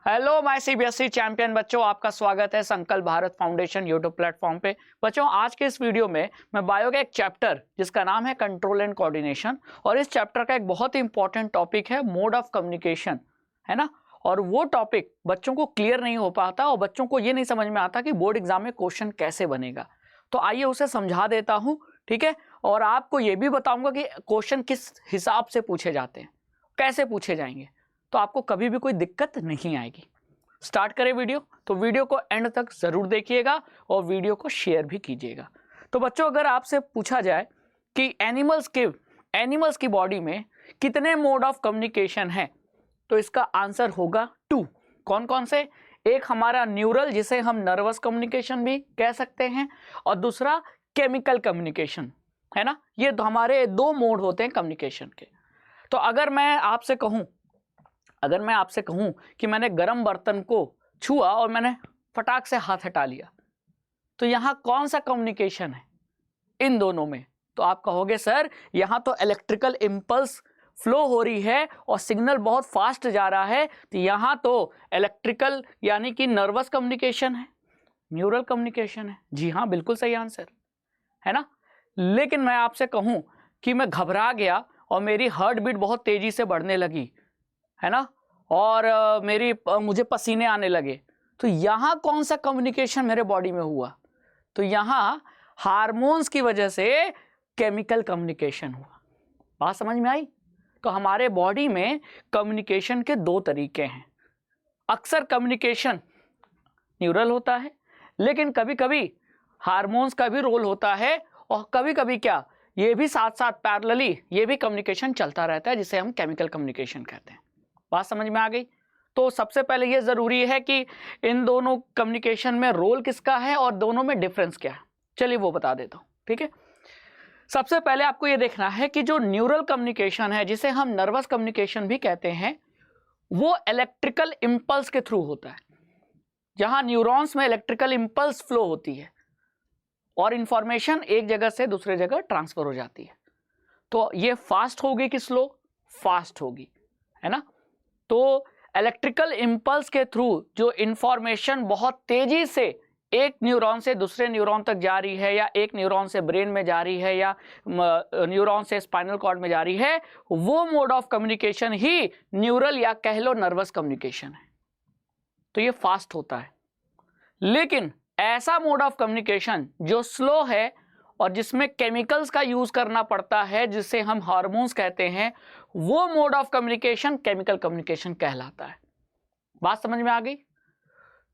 Hello my CBSE champion बच्चों, आपका स्वागत है संकल्प भारत फाउंडेशन यूट्यूब प्लेटफॉर्म पे। बच्चों, आज के इस वीडियो में मैं बायो का एक चैप्टर जिसका नाम है कंट्रोल एंड कोऑर्डिनेशन, और इस चैप्टर का एक बहुत ही इंपॉर्टेंट टॉपिक है मोड ऑफ कम्युनिकेशन, है ना। और वो टॉपिक बच्चों को क्लियर नहीं हो पाता और बच्चों को ये नहीं समझ में आता कि बोर्ड एग्जाम में क्वेश्चन कैसे बनेगा। तो आइए उसे समझा देता हूँ, ठीक है। और आपको ये भी बताऊंगा कि क्वेश्चन किस हिसाब से पूछे जाते हैं, कैसे पूछे जाएंगे, तो आपको कभी भी कोई दिक्कत नहीं आएगी। स्टार्ट करें वीडियो, तो वीडियो को एंड तक जरूर देखिएगा और वीडियो को शेयर भी कीजिएगा। तो बच्चों, अगर आपसे पूछा जाए कि एनिमल्स की बॉडी में कितने मोड ऑफ कम्युनिकेशन है, तो इसका आंसर होगा 2। कौन कौन से? एक हमारा न्यूरल, जिसे हम नर्वस कम्युनिकेशन भी कह सकते हैं, और दूसरा केमिकल कम्युनिकेशन, है ना। ये हमारे 2 मोड होते हैं कम्युनिकेशन के। तो अगर मैं आपसे कहूं कि मैंने गर्म बर्तन को छुआ और मैंने फटाक से हाथ हटा लिया, तो यहां कौन सा कम्युनिकेशन है इन दोनों में? तो आप कहोगे सर, यहां तो इलेक्ट्रिकल इंपल्स फ्लो हो रही है और सिग्नल बहुत फास्ट जा रहा है, तो यहां तो इलेक्ट्रिकल यानी कि नर्वस कम्युनिकेशन है, न्यूरल कम्युनिकेशन है। जी हाँ, बिल्कुल सही आंसर, है ना। लेकिन मैं आपसे कहूं कि मैं घबरा गया और मेरी हार्ट बीट बहुत तेजी से बढ़ने लगी, है ना, और मुझे पसीने आने लगे, तो यहाँ कौन सा कम्युनिकेशन मेरे बॉडी में हुआ? तो यहाँ हार्मोन्स की वजह से केमिकल कम्युनिकेशन हुआ। बात समझ में आई? तो हमारे बॉडी में कम्युनिकेशन के 2 तरीके हैं। अक्सर कम्युनिकेशन न्यूरल होता है, लेकिन कभी कभी हार्मोन्स का भी रोल होता है, और कभी कभी क्या, ये भी साथ साथ पैरेलली ये भी कम्युनिकेशन चलता रहता है, जिसे हम केमिकल कम्युनिकेशन कहते हैं। बात समझ में आ गई? तो सबसे पहले ये जरूरी है कि इन दोनों कम्युनिकेशन में रोल किसका है और दोनों में डिफरेंस क्या है। चलिए वो बता देता हूं, ठीक है। सबसे पहले आपको ये देखना है कि जो न्यूरल कम्युनिकेशन है, जिसे हम नर्वस कम्युनिकेशन भी कहते हैं, वो इलेक्ट्रिकल इंपल्स के थ्रू होता है। जहां न्यूरॉन्स में इलेक्ट्रिकल इंपल्स फ्लो होती है और इंफॉर्मेशन एक जगह से दूसरे जगह ट्रांसफर हो जाती है। तो ये फास्ट होगी कि स्लो? फास्ट होगी, है ना। तो इलेक्ट्रिकल इंपल्स के थ्रू जो इंफॉर्मेशन बहुत तेजी से एक न्यूरॉन से दूसरे न्यूरॉन तक जा रही है, या एक न्यूरॉन से ब्रेन में जा रही है, या न्यूरॉन से स्पाइनल कॉर्ड में जा रही है, वो mode of communication he neural या कह लो नर्वस कम्युनिकेशन है। तो ये फास्ट होता है। लेकिन ऐसा मोड ऑफ कम्युनिकेशन जो स्लो है और जिसमें केमिकल्स का यूज करना पड़ता है, जिसे हम हार्मोन्स कहते हैं, वो mode of communication chemical communication कहलाता है। बात समझ में आ गई?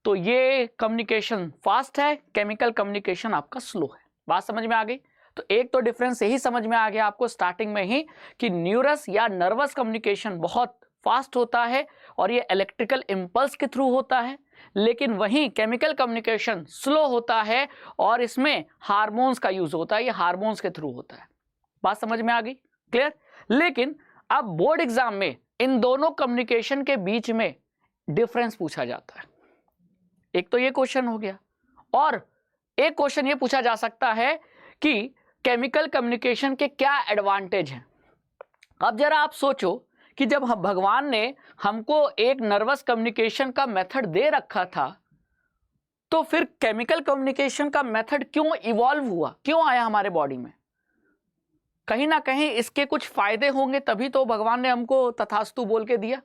तो ये कम्युनिकेशन फास्ट है, केमिकल कम्युनिकेशन आपका स्लो है। बात समझ में आ गई? तो एक तो डिफरेंस यही समझ में आ गया आपको स्टार्टिंग में ही, कि न्यूरस या नर्वस कम्युनिकेशन बहुत फास्ट होता है और ये इलेक्ट्रिकल इंपल्स के थ्रू होता है, लेकिन वहीं केमिकल कम्युनिकेशन स्लो होता है और इसमें हार्मोन्स का यूज होता है, ये हार्मोन्स के थ्रू होता है। बात समझ में आ गई? क्लियर? लेकिन अब बोर्ड एग्जाम में इन दोनों कम्युनिकेशन के बीच में डिफरेंस पूछा जाता है। एक तो ये क्वेश्चन हो गया, और एक क्वेश्चन ये पूछा जा सकता है कि केमिकल कम्युनिकेशन के क्या एडवांटेज हैं। अब जरा आप सोचो कि जब भगवान ने हमको एक नर्वस कम्युनिकेशन का मेथड दे रखा था, तो फिर केमिकल कम्युनिकेशन का मेथड क्यों इवॉल्व हुआ, क्यों आया हमारे बॉडी में? कहीं ना कहीं इसके कुछ फायदे होंगे, तभी तो भगवान ने हमको तथास्तु बोल के दिया,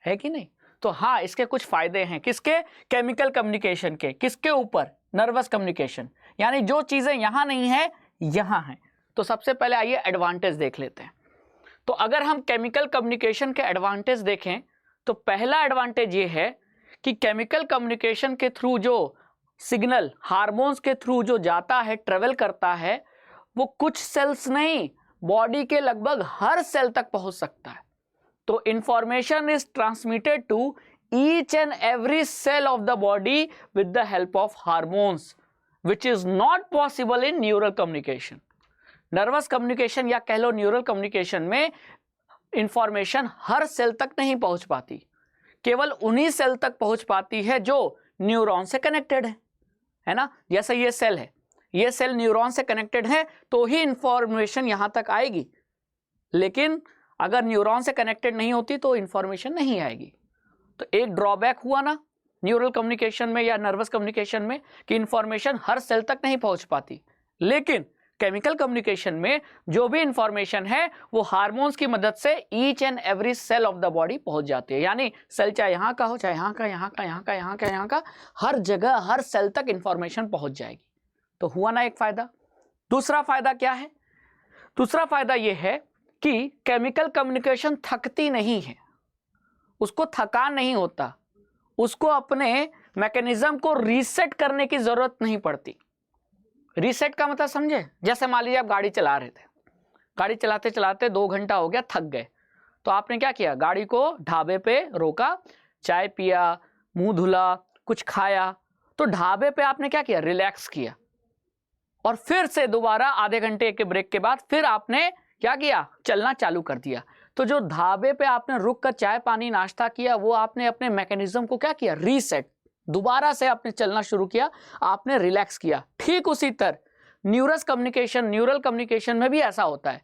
है कि नहीं? तो हाँ, इसके कुछ फायदे हैं। किसके? केमिकल कम्युनिकेशन के। किसके ऊपर? नर्वस कम्युनिकेशन, यानी जो चीजें यहां नहीं है यहां है। तो सबसे पहले आइए एडवांटेज देख लेते हैं। तो अगर हम केमिकल कम्युनिकेशन के एडवांटेज देखें, तो पहला एडवांटेज ये है कि केमिकल कम्युनिकेशन के थ्रू जो सिग्नल हार्मोन्स के थ्रू जो जाता है, ट्रेवल करता है, वो कुछ सेल्स नहीं, बॉडी के लगभग हर सेल तक पहुंच सकता है। तो information is transmitted to each and every cell of the body with the help of hormones, which is not possible in neural communication. Nervous communication या कह लो न्यूरल कम्युनिकेशन में इंफॉर्मेशन हर सेल तक नहीं पहुंच पाती, केवल उन्हीं सेल तक पहुंच पाती है जो न्यूरॉन से कनेक्टेड है ना। जैसे ये सेल है, ये सेल न्यूरॉन से कनेक्टेड है तो ही इंफॉर्मेशन यहां तक आएगी, लेकिन अगर न्यूरॉन से कनेक्टेड नहीं होती तो इंफॉर्मेशन नहीं आएगी। तो एक ड्रॉबैक हुआ ना न्यूरल कम्युनिकेशन में या नर्वस कम्युनिकेशन में कि इंफॉर्मेशन हर सेल तक नहीं पहुंच पाती, लेकिन केमिकल कम्युनिकेशन में जो भी इंफॉर्मेशन है वो हार्मोन्स की मदद से each and every cell of the body पहुंच जाती है। यानी सेल चाहे यहाँ का हो, चाहे यहाँ का, यहाँ का, यहाँ का, यहाँ का, यहाँ का, हर जगह हर सेल तक इंफॉर्मेशन पहुंच जाएगी। तो हुआ ना एक फायदा। दूसरा फायदा क्या है? दूसरा फायदा यह है कि केमिकल कम्युनिकेशन थकती नहीं है, उसको थकान नहीं होता, उसको अपने मैकेनिज्म को रीसेट करने की जरूरत नहीं पड़ती। रीसेट का मतलब समझे? जैसे मान लीजिए आप गाड़ी चला रहे थे, गाड़ी चलाते चलाते 2 घंटा हो गया, थक गए, तो आपने क्या किया? गाड़ी को ढाबे पे रोका, चाय पिया, मुंह धुला, कुछ खाया, तो ढाबे पे आपने क्या किया? रिलैक्स किया, और फिर से दोबारा आधे घंटे के ब्रेक के बाद फिर आपने क्या किया? चलना चालू कर दिया। तो जो ढाबे पे आपने रुक कर चाय पानी नाश्ता किया, वो आपने अपने मैकेनिज्म को क्या किया? रीसेट, दोबारा से आपने चलना शुरू किया, आपने रिलैक्स किया। ठीक उसी तरह न्यूरल कम्युनिकेशन में भी ऐसा होता है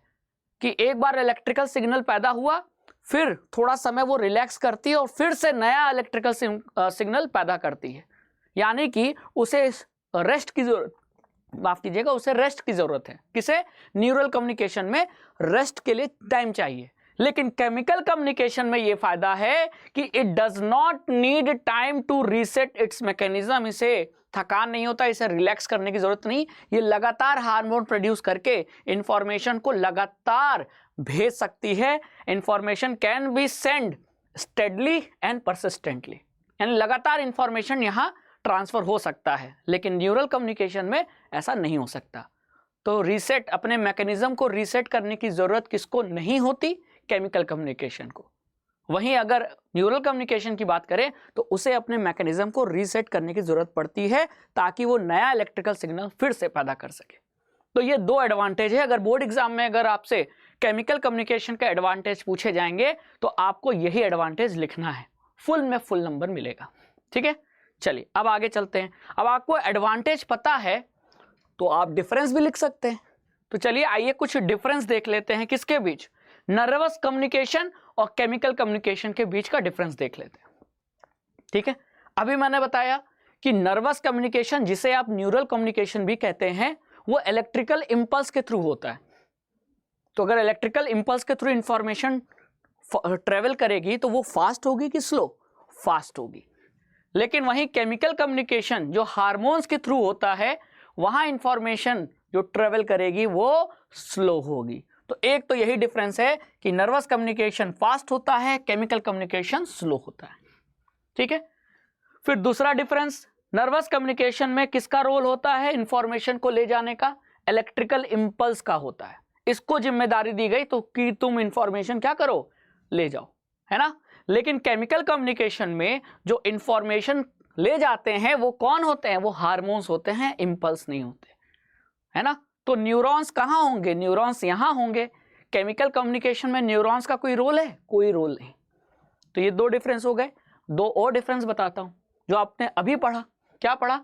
कि एक बार इलेक्ट्रिकल सिग्नल पैदा हुआ, फिर थोड़ा समय वो रिलैक्स करती है और फिर से नया इलेक्ट्रिकल सिग्नल पैदा करती है। यानी कि उसे रेस्ट की जरूरत, माफ कीजिएगा, उसे रेस्ट की जरूरत है। किसे? न्यूरल कम्युनिकेशन में रेस्ट के लिए टाइम चाहिए। लेकिन केमिकल कम्युनिकेशन में यह फायदा है कि it does not need time to reset its mechanism. इसे थकान नहीं होता, इसे रिलैक्स करने की जरूरत नहीं। ये लगातार हार्मोन प्रोड्यूस करके इंफॉर्मेशन को लगातार भेज सकती है। Information can be send steadily and persistently, यानी लगातार इंफॉर्मेशन यहाँ ट्रांसफर हो सकता है। लेकिन न्यूरल कम्युनिकेशन में ऐसा नहीं हो सकता। तो रीसेट, अपने मैकेनिज्म को रीसेट करने की जरूरत किसको नहीं होती? केमिकल कम्युनिकेशन को। वहीं अगर न्यूरल कम्युनिकेशन की बात करें तो उसे अपने मैकेनिज्म को रीसेट करने की जरूरत पड़ती है ताकि वो नया इलेक्ट्रिकल सिग्नल फिर से पैदा कर सके। तो ये 2 एडवांटेज है। अगर बोर्ड एग्जाम में अगर आपसे केमिकल कम्युनिकेशन का एडवांटेज पूछे जाएंगे तो आपको यही एडवांटेज लिखना है, फुल में फुल नंबर मिलेगा। ठीक है, चलिए अब आगे चलते हैं। अब आपको एडवांटेज पता है तो आप डिफरेंस भी लिख सकते हैं। तो चलिए आइए कुछ डिफरेंस देख लेते हैं। किसके बीच? नर्वस कम्युनिकेशन और केमिकल कम्युनिकेशन के बीच का डिफरेंस देख लेते हैं। ठीक है, अभी मैंने बताया कि नर्वस कम्युनिकेशन, जिसे आप न्यूरल कम्युनिकेशन भी कहते हैं, वो इलेक्ट्रिकल इंपल्स के थ्रू होता है। तो अगर इलेक्ट्रिकल इंपल्स के थ्रू इंफॉर्मेशन ट्रेवल करेगी तो वो फास्ट होगी कि स्लो? फास्ट होगी। लेकिन वहीं केमिकल कम्युनिकेशन जो हार्मोन्स के थ्रू होता है, वहां इंफॉर्मेशन जो ट्रेवल करेगी वो स्लो होगी। तो एक तो यही डिफरेंस है कि नर्वस कम्युनिकेशन फास्ट होता है, केमिकल कम्युनिकेशन स्लो होता है। ठीक है, फिर दूसरा डिफरेंस, नर्वस कम्युनिकेशन में किसका रोल होता है इंफॉर्मेशन को ले जाने का? इलेक्ट्रिकल इंपल्स का होता है। इसको जिम्मेदारी दी गई तो कि तुम इंफॉर्मेशन क्या करो? ले जाओ, है ना। लेकिन केमिकल कम्युनिकेशन में जो इंफॉर्मेशन ले जाते हैं वो कौन होते हैं? वो हार्मोन्स होते हैं, इंपल्स नहीं होते, है ना। तो न्यूरॉन्स कहाँ होंगे? न्यूरॉन्स यहाँ होंगे। केमिकल कम्युनिकेशन में न्यूरॉन्स का कोई रोल है? कोई रोल नहीं। तो ये 2 डिफरेंस हो गए। 2 और डिफरेंस बताता हूं जो आपने अभी पढ़ा। क्या पढ़ा?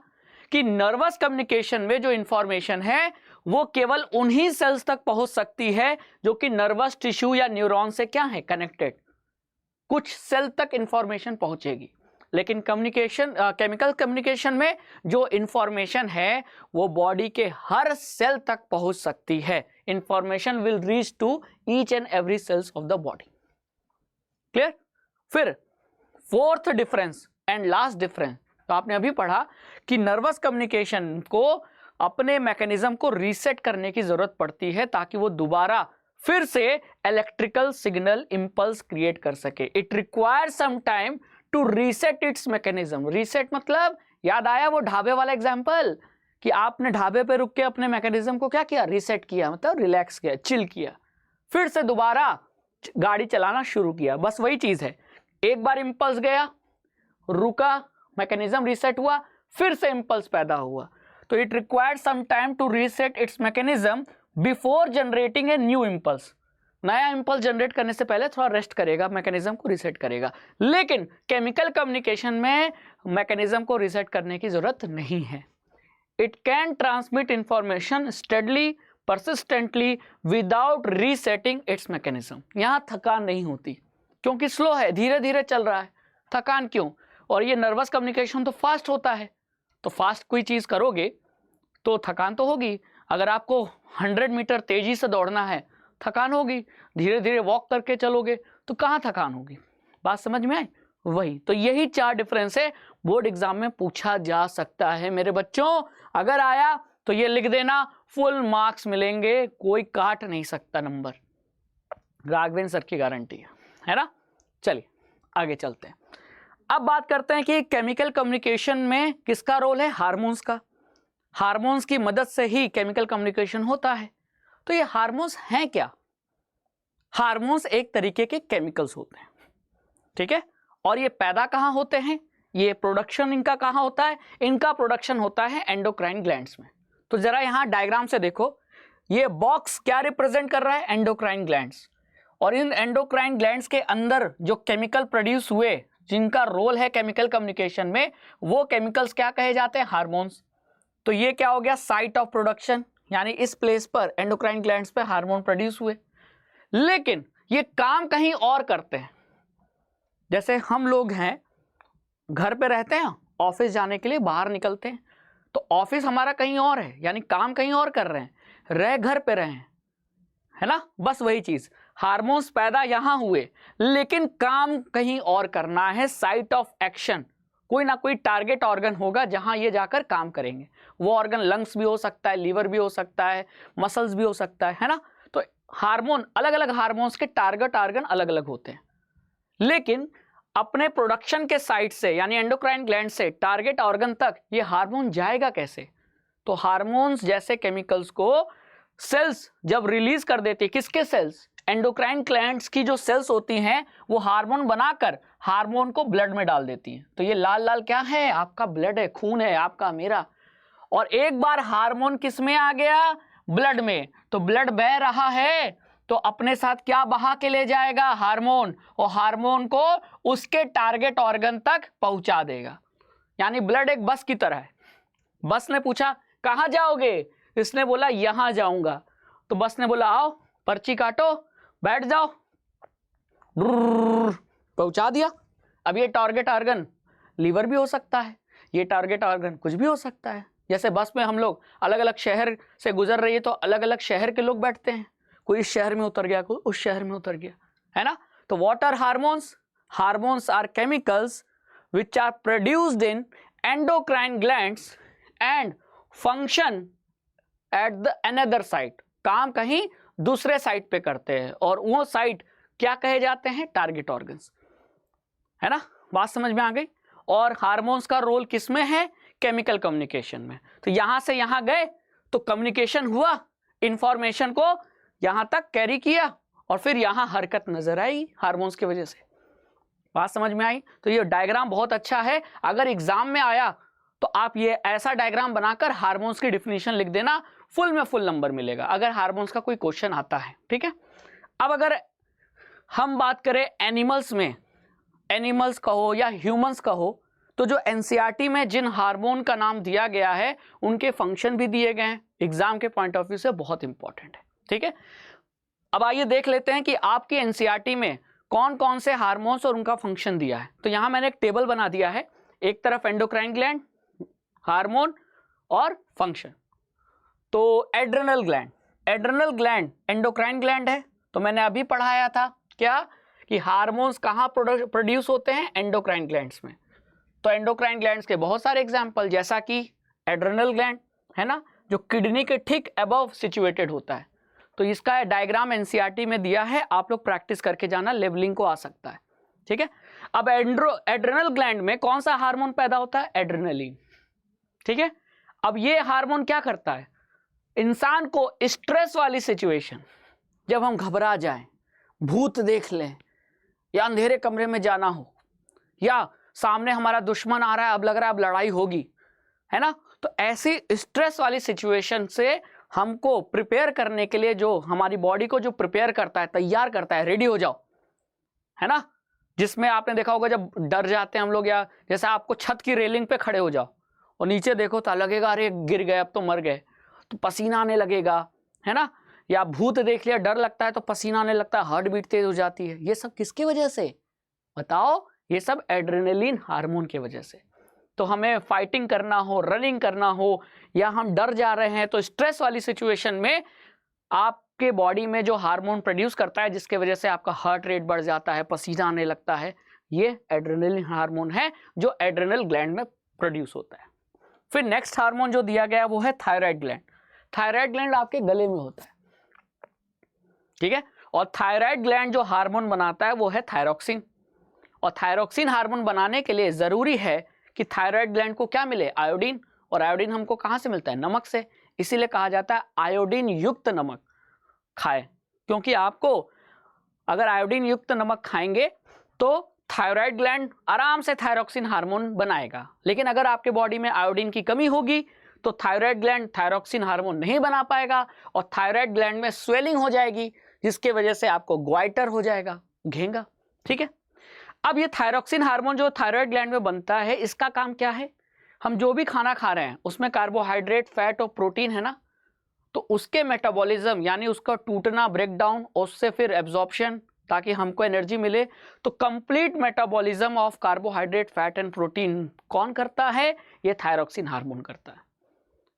कि नर्वस कम्युनिकेशन में जो इंफॉर्मेशन है वो केवल उन्हीं सेल्स तक पहुंच सकती है जो कि नर्वस टिश्यू या न्यूरॉन से क्या है? कनेक्टेड। कुछ सेल तक इंफॉर्मेशन पहुंचेगी। लेकिन केमिकल कम्युनिकेशन में जो इंफॉर्मेशन है वो बॉडी के हर सेल तक पहुंच सकती है। Information will reach to each and every cells of the body. Clear? फिर 4th difference and last difference, तो आपने अभी पढ़ा कि नर्वस कम्युनिकेशन को अपने मैकेनिज्म को रीसेट करने की जरूरत पड़ती है ताकि वो दोबारा फिर से इलेक्ट्रिकल सिग्नल इंपल्स क्रिएट कर सके। It requires some time to reset its mechanism. Reset मतलब, याद आया वो ढाबे वाला एग्जांपल कि आपने ढाबे पे रुक के अपने मैकेनिज्म को क्या किया? रीसेट किया, मतलब रिलैक्स किया, चिल किया, फिर से दोबारा गाड़ी चलाना शुरू किया। बस वही चीज है, एक बार इंपल्स गया, रुका, मैकेनिज्म रीसेट हुआ, फिर से इंपल्स पैदा हुआ। तो it required some time to reset its mechanism before generating a new impulse. नया इंपल्स जनरेट करने से पहले थोड़ा रेस्ट करेगा, मैकेनिज्म को रीसेट करेगा। लेकिन केमिकल कम्युनिकेशन में मैकेनिज्म को रीसेट करने की जरूरत नहीं है। It can transmit information steadily, persistently, without resetting it's mechanism. यहां थकान नहीं होती क्योंकि स्लो है, धीरे धीरे चल रहा है, थकान क्यों? और ये नर्वस कम्युनिकेशन तो फास्ट होता है, तो फास्ट कोई चीज़ करोगे तो थकान तो होगी। अगर आपको 100 मीटर तेजी से दौड़ना है, थकान होगी। धीरे धीरे वॉक करके चलोगे तो कहाँ थकान होगी? बात समझ में आई? वही तो, यही 4 डिफरेंस है, बोर्ड एग्जाम में पूछा जा सकता है मेरे बच्चों। अगर आया तो ये लिख देना, फुल मार्क्स मिलेंगे, कोई काट नहीं सकता नंबर, राघवेंद्र सर की गारंटी है ना। चलिए आगे चलते हैं। अब बात करते हैं कि केमिकल कम्युनिकेशन में किसका रोल है? हार्मोन्स का। हार्मोन्स की मदद से ही केमिकल कम्युनिकेशन होता है। तो ये हार्मोन्स हैं क्या? हार्मोन्स एक तरीके के केमिकल्स होते हैं, ठीक है। और ये पैदा कहाँ होते हैं? ये प्रोडक्शन इनका कहाँ होता है? इनका प्रोडक्शन होता है एंडोक्राइन ग्लैंड्स में। तो जरा यहाँ डायग्राम से देखो, ये बॉक्स क्या रिप्रेजेंट कर रहा है? Endocrine glands. और इन एंडोक्राइन ग्लैंड्स के अंदर जो केमिकल प्रोड्यूस हुए, जिनका रोल है केमिकल कम्युनिकेशन में, वो केमिकल्स क्या कहे जाते हैं? हार्मोन्स। तो ये क्या हो गया? साइट ऑफ प्रोडक्शन, यानी इस प्लेस पर एंडोक्राइन ग्लैंड्स पे हार्मोन प्रोड्यूस हुए। लेकिन ये काम कहीं और करते हैं। जैसे हम लोग हैं, घर पे रहते हैं, ऑफिस जाने के लिए बाहर निकलते हैं, तो ऑफिस हमारा कहीं और है, यानी काम कहीं और कर रहे हैं, रह घर पे रहे हैं, है ना। बस वही चीज, हार्मोन्स पैदा यहां हुए लेकिन काम कहीं और करना है। साइट ऑफ एक्शन, कोई ना कोई टारगेट ऑर्गन होगा जहां ये जाकर काम करेंगे। वो ऑर्गन लंग्स भी हो सकता है, लीवर भी हो सकता है, मसल्स भी हो सकता है ना। तो हार्मोन, अलग अलग हार्मोन्स के टारगेट ऑर्गन अलग अलग होते हैं। लेकिन अपने प्रोडक्शन के साइड से, यानी एंडोक्राइन ग्लैंड से टारगेट ऑर्गन तक ये हार्मोन जाएगा कैसे? तो हार्मोन्स जैसे केमिकल्स को सेल्स जब रिलीज कर देती है, किसके सेल्स? एंडोक्राइन ग्लैंड्स की जो सेल्स होती हैं, वो हार्मोन बनाकर हार्मोन को ब्लड में डाल देती हैं। तो ये लाल लाल क्या है? आपका ब्लड है, खून है आपका, मेरा। और एक बार हार्मोन किस में आ गया? ब्लड में। तो ब्लड बह रहा है तो अपने साथ क्या बहा के ले जाएगा? हार्मोन। और हार्मोन को उसके टारगेट ऑर्गन तक पहुंचा देगा। यानी ब्लड एक बस की तरह है। बस ने पूछा कहां जाओगे? इसने बोला यहां जाऊंगा। तो बस ने बोला आओ, पर्ची काटो, बैठ जाओ, पहुंचा दिया। अब ये टारगेट ऑर्गन लीवर भी हो सकता है, ये टारगेट ऑर्गन कुछ भी हो सकता है। जैसे बस में हम लोग अलग अलग शहर से गुजर रही है तो अलग अलग शहर के लोग बैठते हैं, कोई इस शहर में उतर गया, कोई उस शहर में उतर गया, है ना। तो what are hormones? Hormones are chemicals which are produced in endocrine glands and function at the another site। काम कहीं दूसरे साइट पे करते हैं और वो साइट क्या कहे जाते हैं? टारगेट ऑर्गन्स, है ना। बात समझ में आ गई। और हार्मोन्स का रोल किसमें है? केमिकल कम्युनिकेशन में। तो यहां से यहां गए तो कम्युनिकेशन हुआ, इंफॉर्मेशन को यहां तक कैरी किया और फिर यहां हरकत नजर आई हार्मोन्स की वजह से। बात समझ में आई? तो ये डायग्राम बहुत अच्छा है। अगर एग्जाम में आया तो आप ये ऐसा डायग्राम बनाकर हार्मोन्स की डिफिनीशन लिख देना, फुल में फुल नंबर मिलेगा अगर हार्मोन्स का कोई क्वेश्चन आता है, ठीक है। अब अगर हम बात करें एनिमल्स में, एनिमल्स कहो या ह्यूमंस कहो, तो जो एनसीईआरटी में जिन हार्मोन का नाम दिया गया है उनके फंक्शन भी दिए गए हैं, एग्जाम के पॉइंट ऑफ व्यू से बहुत इंपॉर्टेंट है, ठीक है। अब आइए देख लेते हैं कि आपकी एनसीईआरटी में कौन कौन से हार्मोन्स और उनका फंक्शन दिया है। तो यहां मैंने एक टेबल बना दिया है, एक तरफ एंडोक्राइन ग्लैंड, हार्मोन और फंक्शन। तो adrenal gland, adrenal gland endocrine gland है। तो मैंने अभी पढ़ाया था क्या कि हार्मोन्स कहाँ प्रोड्यूस होते हैं? एंडोक्राइन ग्लैंड्स में। तो एंडोक्राइन ग्लैंड्स के बहुत सारे एग्जाम्पल, जैसा कि एड्रेनल ग्लैंड है ना, जो किडनी के ठीक अबव सिचुएटेड होता है। तो इसका डायग्राम एनसीईआरटी में दिया है, आप लोग प्रैक्टिस करके जाना, लेबलिंग को आ सकता है, ठीक है। अब एड्रेनल ग्लैंड में कौन सा हार्मोन पैदा होता है? एड्रेनलिन, ठीक है। अब ये हार्मोन क्या करता है? इंसान को स्ट्रेस वाली सिचुएशन, जब हम घबरा जाएं, भूत देख लें, या अंधेरे कमरे में जाना हो, या सामने हमारा दुश्मन आ रहा है, अब लग रहा है अब लड़ाई होगी, है ना, तो ऐसी स्ट्रेस वाली सिचुएशन से हमको प्रिपेयर करने के लिए, जो हमारी बॉडी को जो प्रिपेयर करता है, तैयार करता है, रेडी हो जाओ, है ना। जिसमें आपने देखा होगा जब डर जाते हैं हम लोग, या जैसे आपको छत की रेलिंग पे खड़े हो जाओ और नीचे देखो तो लगेगा अरे गिर गए, अब तो मर गए, तो पसीना आने लगेगा, है ना। या भूत देख लिया, डर लगता है तो पसीना आने लगता है, हार्ट बीट तेज हो जाती है। ये सब किसकी वजह से? बताओ, ये सब एड्रेनलिन हार्मोन की वजह से। तो हमें फाइटिंग करना हो, रनिंग करना हो, या हम डर जा रहे हैं, तो स्ट्रेस वाली सिचुएशन में आपके बॉडी में जो हार्मोन प्रोड्यूस करता है जिसके वजह से आपका हार्ट रेट बढ़ जाता है, पसीना आने लगता है, ये एड्रेनलिन हार्मोन है जो एड्रेनल ग्लैंड में प्रोड्यूस होता है। फिर नेक्स्ट हार्मोन जो दिया गया वो है थायराइड ग्लैंड। थायराइड ग्लैंड आपके गले में होता है, ठीक है। और थायराइड ग्लैंड जो हार्मोन बनाता है वो है थायरोक्सिन। और थायरोक्सिन हार्मोन बनाने के लिए जरूरी है कि थायराइड ग्लैंड को क्या मिले, आयोडीन। और आयोडीन हमको कहाँ से मिलता है, नमक से। इसीलिए कहा जाता है आयोडीन युक्त नमक खाएं, क्योंकि आपको अगर आयोडीन युक्त नमक खाएंगे तो थायराइड ग्लैंड आराम से थायरोक्सिन हार्मोन बनाएगा। लेकिन अगर आपके बॉडी में आयोडीन की कमी होगी तो थायराइड ग्लैंड थायरोक्सिन हार्मोन नहीं बना पाएगा और थायराइड ग्लैंड में स्वेलिंग हो जाएगी, जिसके वजह से आपको ग्वाइटर हो जाएगा, घेंगा, ठीक है। अब ये थायरोक्सिन हार्मोन जो थायराइड ग्लैंड में बनता है, इसका काम क्या है, हम जो भी खाना खा रहे हैं उसमें कार्बोहाइड्रेट, फैट और प्रोटीन है ना, तो उसके मेटाबॉलिज्म यानी उसका टूटना, ब्रेकडाउन, उससे फिर एब्जॉर्प्शन ताकि हमको एनर्जी मिले। तो complete metabolism of carbohydrate, fat and protein कौन करता है, ये थायरोक्सिन हार्मोन करता है।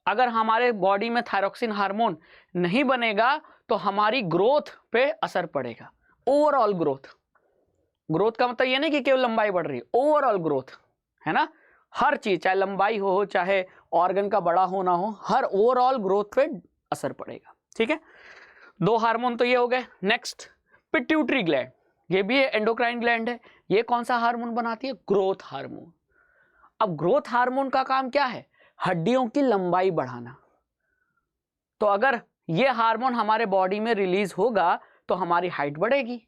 अगर हमारे बॉडी में थायरोक्सिन हार्मोन नहीं बनेगा तो हमारी ग्रोथ पे असर पड़ेगा, ओवरऑल ग्रोथ। ग्रोथ का मतलब ये नहीं कि केवल लंबाई बढ़ रही है, ओवरऑल ग्रोथ है ना, हर चीज, चाहे लंबाई हो, चाहे ऑर्गन का बड़ा होना हो, हर ओवरऑल ग्रोथ पे असर पड़ेगा, ठीक है। दो हार्मोन तो ये हो गए। नेक्स्ट पिट्यूटरी ग्लैंड, ये भी एंडोक्राइन ग्लैंड है। ये कौन सा हार्मोन बनाती है, ग्रोथ हार्मोन। अब ग्रोथ हार्मोन का काम क्या है, हड्डियों की लंबाई बढ़ाना। तो अगर ये हार्मोन हमारे बॉडी में रिलीज होगा तो हमारी हाइट बढ़ेगी।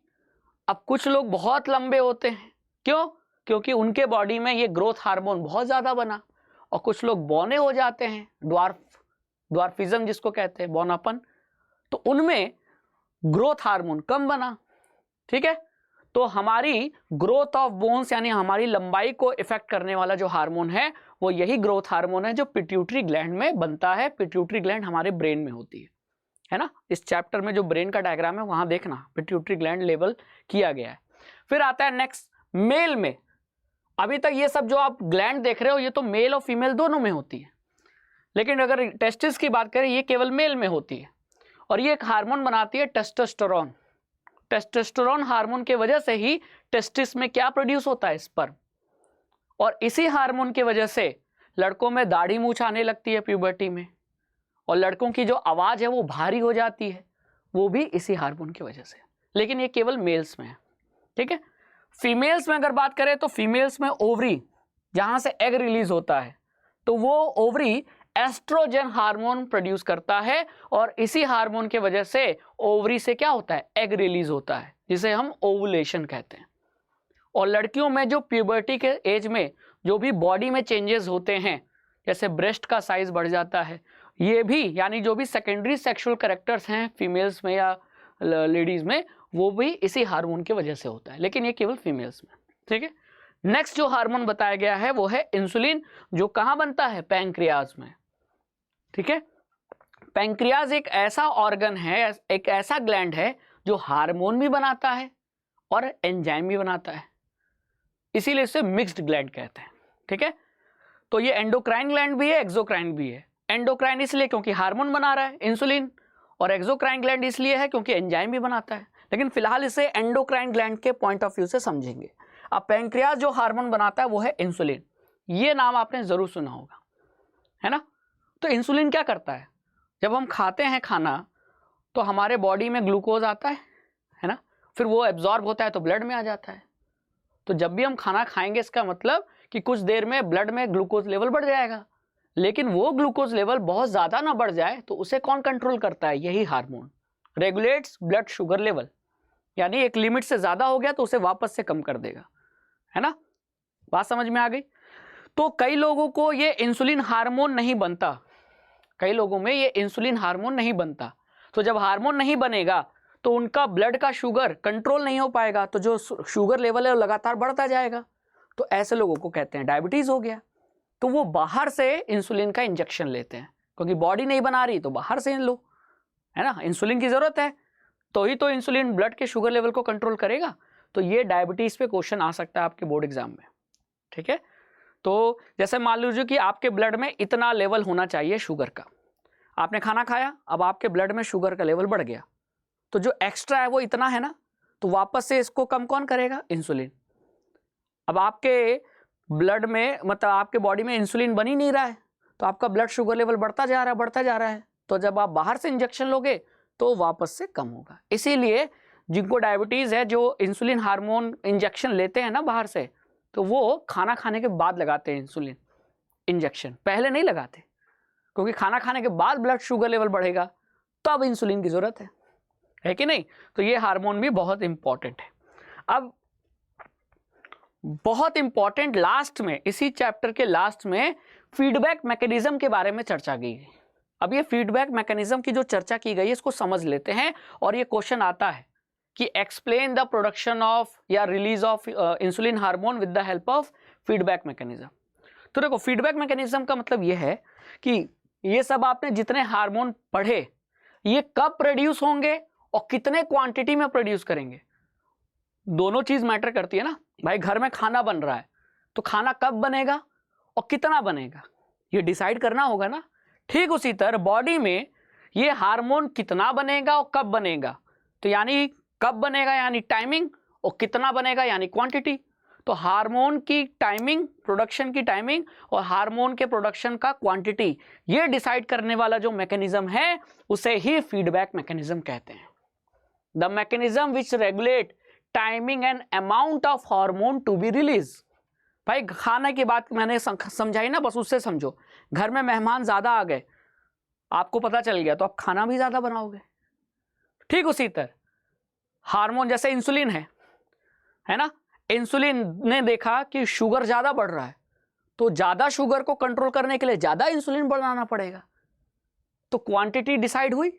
अब कुछ लोग बहुत लंबे होते हैं, क्यों, क्योंकि उनके बॉडी में ये ग्रोथ हार्मोन बहुत ज्यादा बना। और कुछ लोग बौने हो जाते हैं, ड्वार्फिज्म जिसको कहते हैं, बौनापन, तो उनमें ग्रोथ हार्मोन कम बना, ठीक है। तो हमारी ग्रोथ ऑफ बोन्स यानी हमारी लंबाई को इफेक्ट करने वाला जो हार्मोन है वो यही ग्रोथ हार्मोन है जो पिट्यूटरी ग्लैंड में बनता है। पिट्यूटरी ग्लैंड हमारे ब्रेन में होती है ना। इस चैप्टर में जो ब्रेन का डायग्राम है वहां देखना, पिट्यूटरी ग्लैंड लेवल किया गया है। फिर आता है नेक्स्ट मेल में। अभी तक ये सब जो आप ग्लैंड देख रहे हो ये तो मेल और फीमेल दोनों में होती है, लेकिन अगर टेस्टिस की बात करें ये केवल मेल में होती है। और ये एक हार्मोन बनाती है टेस्टोस्टेरोन। टेस्टोस्टेरोन हार्मोन के वजह से ही टेस्टिस में क्या प्रोड्यूस होता है, स्पर्म। और इसी हार्मोन की वजह से लड़कों में दाढ़ी मूंछ आने लगती है प्यूबर्टी में, और लड़कों की जो आवाज है वो भारी हो जाती है, वो भी इसी हार्मोन की वजह से। लेकिन ये केवल मेल्स में है, ठीक है। फीमेल्स में अगर बात करें तो फीमेल्स में ओवरी जहां से एग रिलीज होता है, तो वो ओवरी एस्ट्रोजन हार्मोन प्रोड्यूस करता है, और इसी हार्मोन के वजह से ओवरी से क्या होता है, एग रिलीज होता है, जिसे हम ओवुलेशन कहते हैं। और लड़कियों में जो प्यूबर्टी के एज में जो भी बॉडी में चेंजेस होते हैं, जैसे ब्रेस्ट का साइज बढ़ जाता है, ये भी यानी जो भी सेकेंडरी सेक्सुअल कैरेक्टर्स हैं फीमेल्स में या लेडीज में, वो भी इसी हार्मोन की वजह से होता है, लेकिन ये केवल फीमेल्स में, ठीक है। नेक्स्ट जो हार्मोन बताया गया है वो है इंसुलिन, जो कहाँ बनता है, पैंक्रियाज में, ठीक है। पैंक्रियाज एक ऐसा ऑर्गन है, एक ऐसा ग्लैंड है जो हार्मोन भी बनाता है और एंजाइम भी बनाता है, इसीलिए इसे मिक्स्ड ग्लैंड कहते हैं, ठीक है। तो ये एंडोक्राइन ग्लैंड भी है, एक्सोक्राइन भी है। एंडोक्राइन इसलिए क्योंकि हार्मोन बना रहा है इंसुलिन, और एक्सोक्राइन ग्लैंड इसलिए है क्योंकि एंजाइम भी बनाता है। लेकिन फिलहाल इसे एंडोक्राइन ग्लैंड के पॉइंट ऑफ व्यू से समझेंगे। अब पैंक्रियाज जो हार्मोन बनाता है वो है इंसुलिन, ये नाम आपने जरूर सुना होगा, है ना। तो इंसुलिन क्या करता है, जब हम खाते हैं खाना तो हमारे बॉडी में ग्लूकोज आता है ना, फिर वो एब्जॉर्ब होता है तो ब्लड में आ जाता है। तो जब भी हम खाना खाएंगे इसका मतलब कि कुछ देर में ब्लड में ग्लूकोज लेवल बढ़ जाएगा, लेकिन वो ग्लूकोज लेवल बहुत ज़्यादा ना बढ़ जाए तो उसे कौन कंट्रोल करता है, यही hormone regulates blood sugar level, यानी एक लिमिट से ज़्यादा हो गया तो उसे वापस से कम कर देगा, है ना। बात समझ में आ गई। तो कई लोगों को ये इंसुलिन हार्मोन नहीं बनता, कई लोगों में ये इंसुलिन हार्मोन नहीं बनता। तो जब हार्मोन नहीं बनेगा तो उनका ब्लड का शुगर कंट्रोल नहीं हो पाएगा, तो जो शुगर लेवल है वो लगातार बढ़ता जाएगा। तो ऐसे लोगों को कहते हैं डायबिटीज हो गया। तो वो बाहर से इंसुलिन का इंजेक्शन लेते हैं, क्योंकि बॉडी नहीं बना रही तो बाहर से लो, है ना। इंसुलिन की जरूरत है तो ही तो इंसुलिन ब्लड के शुगर लेवल को कंट्रोल करेगा। तो ये डायबिटीज़ पे क्वेश्चन आ सकता है आपके बोर्ड एग्जाम में, ठीक है। तो जैसे मान लीजिए कि आपके ब्लड में इतना लेवल होना चाहिए शुगर का, आपने खाना खाया, अब आपके ब्लड में शुगर का लेवल बढ़ गया, तो जो एक्स्ट्रा है वो इतना है ना, तो वापस से इसको कम कौन करेगा? इंसुलिन। अब आपके ब्लड में मतलब आपके बॉडी में इंसुलिन बन ही नहीं रहा है, तो आपका ब्लड शुगर लेवल बढ़ता जा रहा है, तो जब आप बाहर से इंजेक्शन लोगे तो वापस से कम होगा। इसीलिए जिनको डायबिटीज़ है, जो इंसुलिन हार्मोन इंजेक्शन लेते हैं ना बाहर से, तो वो खाना खाने के बाद लगाते हैं इंसुलिन इंजेक्शन, पहले नहीं लगाते, क्योंकि खाना खाने के बाद ब्लड शुगर लेवल बढ़ेगा तब इंसुलिन की जरूरत है कि नहीं। तो ये हार्मोन भी बहुत इंपॉर्टेंट है। अब बहुत इंपॉर्टेंट लास्ट में, इसी चैप्टर के लास्ट में फीडबैक मैकेनिज्म के बारे में चर्चा की गई। अब ये फीडबैक मैकेनिज्म की जो चर्चा की गई है इसको समझ लेते हैं, और ये क्वेश्चन आता है कि एक्सप्लेन द प्रोडक्शन ऑफ या release of insulin hormone with the help of feedback mechanism. तो देखो, फीडबैक मैकेनिज्म का मतलब ये है कि ये सब आपने जितने हार्मोन पढ़े, ये कब प्रोड्यूस होंगे और कितने क्वांटिटी में प्रोड्यूस करेंगे, दोनों चीज मैटर करती है ना। भाई घर में खाना बन रहा है, तो खाना कब बनेगा और कितना बनेगा, ये डिसाइड करना होगा ना। ठीक उसी तरह बॉडी में ये हार्मोन कितना बनेगा और कब बनेगा, तो यानी कब बनेगा यानी टाइमिंग, और कितना बनेगा यानी क्वांटिटी। तो हार्मोन की टाइमिंग, प्रोडक्शन की टाइमिंग और हार्मोन के प्रोडक्शन का क्वांटिटी, ये डिसाइड करने वाला जो मैकेनिज्म है उसे ही फीडबैक मैकेनिज्म कहते हैं। The mechanism which regulate timing and amount of hormone to be release. भाई खाने की बात मैंने समझाई ना, बस उससे समझो। घर में मेहमान ज्यादा आ गए, आपको पता चल गया, तो आप खाना भी ज्यादा बनाओगे। ठीक उसी तरह हार्मोन, जैसे इंसुलिन है ना, इंसुलिन ने देखा कि शुगर ज्यादा बढ़ रहा है, तो ज्यादा शुगर को कंट्रोल करने के लिए ज्यादा इंसुलिन बनाना पड़ेगा, तो क्वांटिटी डिसाइड हुई।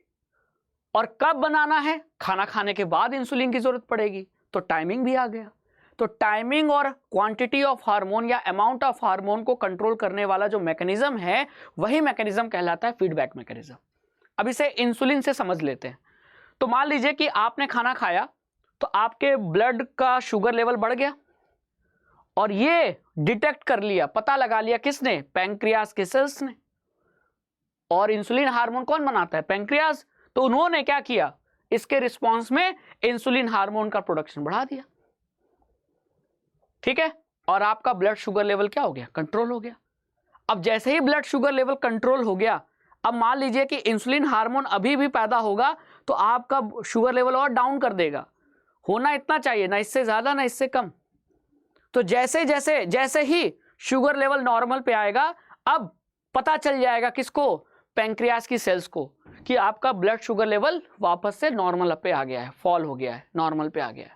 और कब बनाना है, खाना खाने के बाद इंसुलिन की जरूरत पड़ेगी, तो टाइमिंग भी आ गया। तो टाइमिंग और क्वांटिटी ऑफ हार्मोन या अमाउंट ऑफ हार्मोन को कंट्रोल करने वाला जो मैकेनिज्म है, वही मैकेनिज्म कहलाता है फीडबैक मैकेनिज्म। अब इसे इंसुलिन से समझ लेते हैं। तो मान लीजिए कि आपने खाना खाया, तो आपके ब्लड का शुगर लेवल बढ़ गया, और ये डिटेक्ट कर लिया, पता लगा लिया किसने? पैंक्रियाज के सेल्स ने। और इंसुलिन हार्मोन कौन बनाता है? पैंक्रियाज। तो उन्होंने क्या किया, इसके रिस्पॉन्स में इंसुलिन हार्मोन का प्रोडक्शन बढ़ा दिया, ठीक है। और आपका ब्लड शुगर लेवल क्या हो गया? कंट्रोल हो गया। अब जैसे ही ब्लड शुगर लेवल कंट्रोल हो गया, अब मान लीजिए कि इंसुलिन हार्मोन अभी भी पैदा होगा, तो आपका शुगर लेवल और डाउन कर देगा। होना इतना चाहिए, ना इससे ज्यादा ना इससे कम। तो जैसे ही शुगर लेवल नॉर्मल पे आएगा, अब पता चल जाएगा किसको? पैंक्रियाज की सेल्स को, कि आपका ब्लड शुगर लेवल वापस से नॉर्मल पे आ गया है, फॉल हो गया है, नॉर्मल पे आ गया है।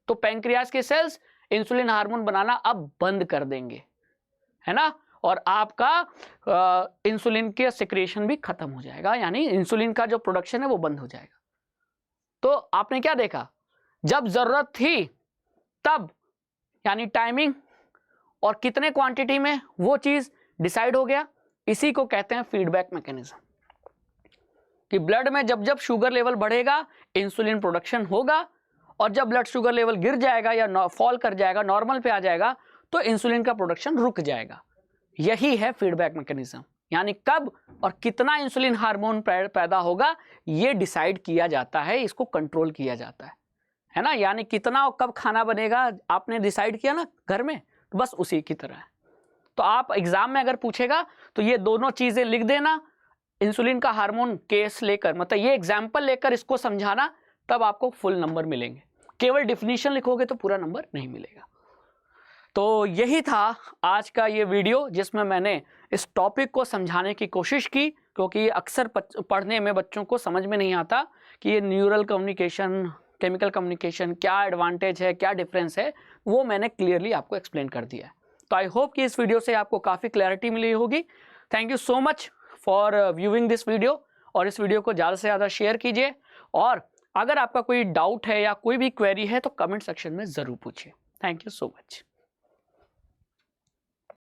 तो पैंक्रियाज के सेल्स इंसुलिन हार्मोन बनाना अब बंद कर देंगे, है ना, और आपका इंसुलिन के सिक्रेशन भी खत्म हो जाएगा, यानी इंसुलिन का जो प्रोडक्शन है वो बंद हो जाएगा। तो आपने क्या देखा, जब जरूरत थी तब, यानी टाइमिंग और कितने क्वांटिटी में, वो चीज डिसाइड हो गया। इसी को कहते हैं फीडबैक मैकेनिज्म, कि ब्लड में जब जब शुगर लेवल बढ़ेगा इंसुलिन प्रोडक्शन होगा, और जब ब्लड शुगर लेवल गिर जाएगा या फॉल कर जाएगा, नॉर्मल पे आ जाएगा, तो इंसुलिन का प्रोडक्शन रुक जाएगा। यही है फीडबैक मैकेनिज्म, यानी कब और कितना इंसुलिन हार्मोन पैदा होगा ये डिसाइड किया जाता है, इसको कंट्रोल किया जाता है ना। यानी कितना और कब खाना बनेगा आपने डिसाइड किया ना घर में, तो बस उसी की तरह है। तो आप एग्जाम में अगर पूछेगा तो ये दोनों चीजें लिख देना, इंसुलिन का हार्मोन केस लेकर, मतलब ये एग्जाम्पल लेकर इसको समझाना, तब आपको फुल नंबर मिलेंगे। केवल डिफिनीशन लिखोगे तो पूरा नंबर नहीं मिलेगा। तो यही था आज का ये वीडियो, जिसमें मैंने इस टॉपिक को समझाने की कोशिश की, क्योंकि ये अक्सर पढ़ने में बच्चों को समझ में नहीं आता कि ये न्यूरल कम्युनिकेशन, केमिकल कम्युनिकेशन क्या एडवांटेज है, क्या डिफरेंस है, वो मैंने क्लियरली आपको एक्सप्लेन कर दिया है। तो आई होप कि इस वीडियो से आपको काफ़ी क्लैरिटी मिली होगी। Thank you so much for viewing this video, और इस वीडियो को ज़्यादा से ज़्यादा शेयर कीजिए, और अगर आपका कोई डाउट है या कोई भी क्वेरी है तो कमेंट सेक्शन में ज़रूर पूछिए। Thank you so much.